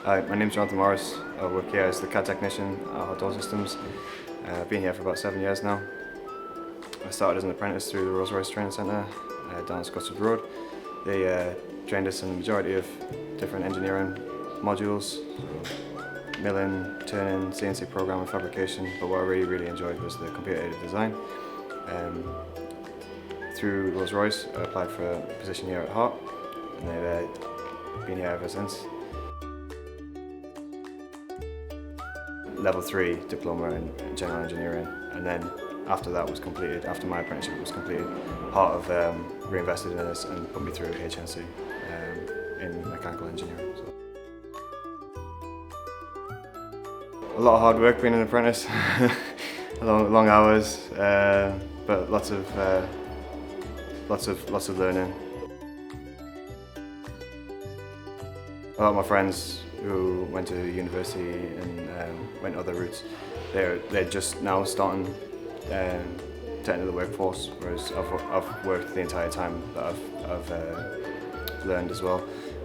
Hi, my name's Jonathan Morris. I work here as the CAD technician at Hart Door Systems. I've been here for about 7 years now. I started as an apprentice through the Rolls-Royce Training Centre down at Scottswood Road. They trained us in a majority of different engineering modules, so milling, turning, CNC programming, fabrication, but what I really enjoyed was the computer-aided design. Through Rolls-Royce, I applied for a position here at Hart, and they've been here ever since. Level 3 diploma in general engineering, and then after that was completed, after my apprenticeship was completed, Hart have reinvested in us and put me through HNC in mechanical engineering. So. A lot of hard work being an apprentice, long hours, but lots of learning. A lot of my friends who went to university and went other routes, they're just now starting to enter the workforce, whereas I've worked the entire time that I've learned as well,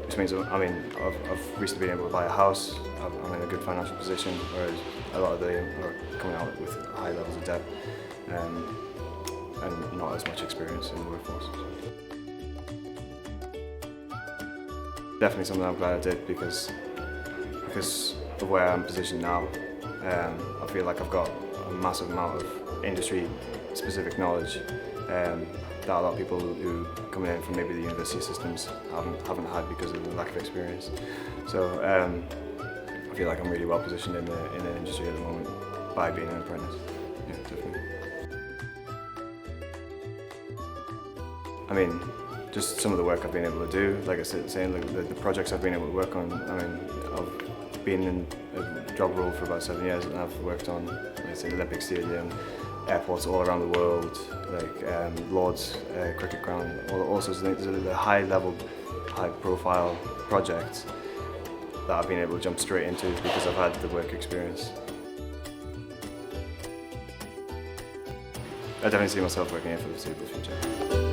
which means I've recently been able to buy a house. I'm in a good financial position, whereas a lot of them are coming out with high levels of debt and not as much experience in the workforce. Definitely something I'm glad I did because of where I'm positioned now. I feel like I've got a massive amount of industry-specific knowledge that a lot of people who come in from maybe the university systems haven't had because of the lack of experience. So I feel like I'm really well positioned in the industry at the moment by being an apprentice. Yeah, definitely. I mean, just some of the work I've been able to do, like I said, saying the projects I've been able to work on. I mean, I've been in a job role for about 7 years, and I've worked on, like I say, Olympic Stadium, airports all around the world, like Lord's cricket ground, all sorts of things. The high-level, high-profile projects that I've been able to jump straight into because I've had the work experience. I definitely see myself working here for the foreseeable future.